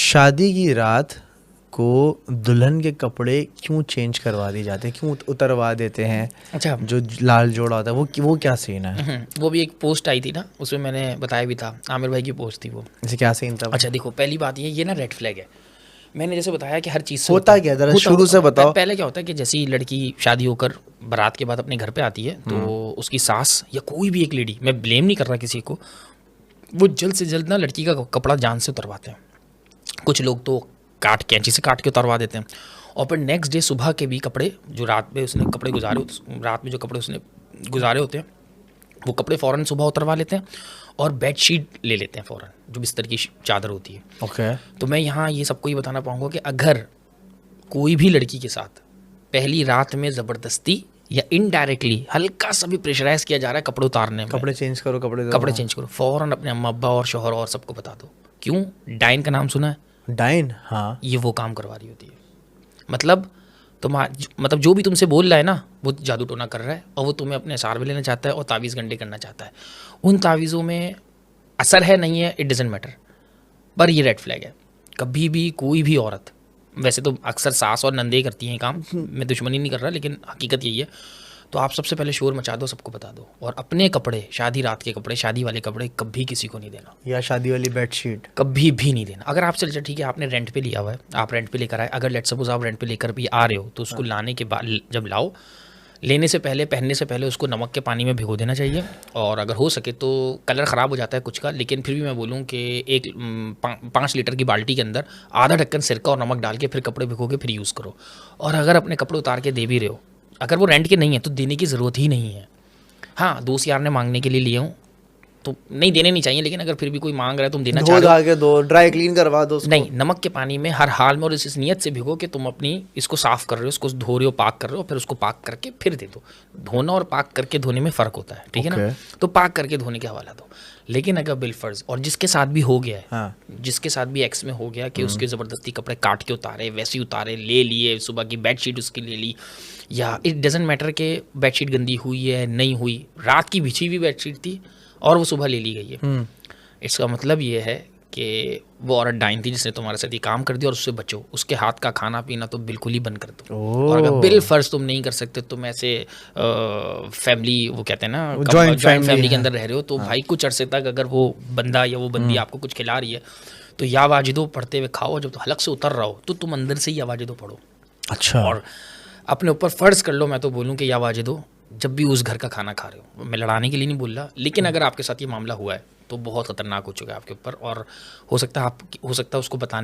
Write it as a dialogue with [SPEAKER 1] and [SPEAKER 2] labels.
[SPEAKER 1] शादी की रात को दुल्हन के कपड़े क्यों चेंज करवा दिए जाते हैं, क्यों उतरवा देते हैं?
[SPEAKER 2] अच्छा,
[SPEAKER 1] जो लाल जोड़ा होता है वो क्या सीन है?
[SPEAKER 2] वो भी एक पोस्ट आई थी ना, उसमें मैंने बताया भी था, आमिर भाई की पोस्ट थी वो।
[SPEAKER 1] जैसे क्या सीन था?
[SPEAKER 2] अच्छा देखो, पहली बात ये ना रेड फ्लैग है। मैंने जैसे बताया कि हर चीज़ से
[SPEAKER 1] होता क्या, जरा शुरू से बताओ।
[SPEAKER 2] पहले क्या होता है कि जैसे ही लड़की शादी होकर बारात के बाद अपने घर पे आती है तो उसकी सास या कोई भी एक लेडी, मैं ब्लेम नहीं कर रहा किसी को, वो जल्द से जल्द ना लड़की का कपड़ा जान से उतरवाते हैं। कुछ लोग तो कैंची से काट के उतरवा देते हैं, और फिर नेक्स्ट डे सुबह के भी कपड़े जो रात में उसने कपड़े गुजारे, रात में जो कपड़े उसने गुजारे होते हैं वो कपड़े फ़ौरन सुबह उतरवा लेते हैं, और बेडशीट ले लेते हैं फ़ौरन, जो बिस्तर की चादर होती है।
[SPEAKER 1] ओके।
[SPEAKER 2] तो मैं यहाँ ये सबको ये बताना पाऊँगा कि अगर कोई भी लड़की के साथ पहली रात में ज़बरदस्ती या इनडायरेक्टली हल्का सा भी प्रेशराइज किया जा रहा है कपड़े उतारने में,
[SPEAKER 1] कपड़े चेंज करो,
[SPEAKER 2] कपड़े चेंज करो, फ़ौरन अपने अम्मा अब्बा और शौहर और सबको बता दो। क्यों? डाइन का नाम सुना है?
[SPEAKER 1] डाइन, हाँ।
[SPEAKER 2] ये वो काम करवा रही होती है। मतलब जो भी तुमसे बोल रहा है ना, वो जादू टोना कर रहा है, और वो तुम्हें अपने असार में लेना चाहता है और तावीज़ गंडे करना चाहता है। उन तावीज़ों में असर है नहीं है, इट डजेंट मैटर, पर ये रेड फ्लैग है। कभी भी कोई भी औरत, वैसे तो अक्सर सास और नंदे करती हैं काम, मैं दुश्मनी नहीं कर रहा, लेकिन हकीकत यही है। तो आप सबसे पहले शोर मचा दो, सबको बता दो, और अपने कपड़े, शादी रात के कपड़े, शादी वाले कपड़े कभी किसी को नहीं देना,
[SPEAKER 1] या शादी वाली बेडशीट
[SPEAKER 2] कभी भी नहीं देना। अगर आप चल ठीक है, आपने रेंट पे लिया हुआ है, आप रेंट पे लेकर आए, अगर लेट सपोज आप रेंट पे लेकर भी आ रहे हो, तो उसको लाने के बाद, जब लाओ, लेने से पहले, पहनने से पहले उसको नमक के पानी में भिगो देना चाहिए। और अगर हो सके तो कलर ख़राब हो जाता है कुछ का, लेकिन फिर भी मैं बोलूँ कि एक 5 लीटर की बाल्टी के अंदर आधा ढक्कन सिरका और नमक डाल के फिर कपड़े भिगो के फिर यूज़ करो। और अगर अपने कपड़े उतार के दे भी रहे हो, अगर वो रेंट के नहीं है तो देने की ज़रूरत ही नहीं है। हाँ, दोस्त यार ने मांगने के लिए लिए हूँ तो नहीं देने नहीं चाहिए, लेकिन अगर फिर भी कोई मांग रहा है, तुम देना चाह रहे हो,
[SPEAKER 1] के दो, ड्राई क्लीन करवा दो उसको।
[SPEAKER 2] नहीं, नमक के पानी में हर हाल में, और इस नियत से भिगो कि तुम अपनी इसको साफ़ कर रहे हो, इसको धो रहे हो, पाक कर रहे हो, फिर उसको पाक करके फिर दे दो। धोना और पाक करके धोने में फ़र्क होता है, ठीक है ना? तो पाक करके धोने के हवाला दो। लेकिन अगर बिलफर्ज, और जिसके साथ भी हो गया है,
[SPEAKER 1] हाँ।
[SPEAKER 2] जिसके साथ भी एक्स में हो गया कि उसके ज़बरदस्ती कपड़े काट के उतारे, वैसे ही उतारे, ले लिए, सुबह की बेडशीट उसकी ले ली, या इट डजेंट मैटर कि बेडशीट गंदी हुई है नहीं हुई, रात की बिछी हुई बेडशीट थी और वो सुबह ले ली गई है, इसका मतलब ये है कि वो औरत डाइन थी जिसने तुम्हारे साथ ये काम कर दिया, और उससे बचो। उसके हाथ का खाना पीना तो बिल्कुल ही बंद कर दो। और अगर बिल फर्ज तुम नहीं कर सकते, तुम ऐसे फैमिली, वो कहते हैं ना, जॉइंट फैमिली के अंदर रह रहे हो, तो भाई कुछ अरसे तक अगर वो बंदा या वो बंदी आपको कुछ खिला रही है तो या वाजिदो पढ़ते हुए खाओ, जब तो हलक से उतर रहा हो तो तुम अंदर से ही या वाजिदो पढ़ो।
[SPEAKER 1] अच्छा।
[SPEAKER 2] और अपने ऊपर फ़र्ज़ कर लो, मैं तो बोलूँ कि या वाजिदो जब भी उस घर का खाना खा रहे हो, मैं लड़ाने के लिए नहीं बोल रहा, लेकिन अगर आपके साथ ये मामला हुआ है तो बहुत ख़तरनाक हो चुका है आपके ऊपर, और हो सकता है उसको बताने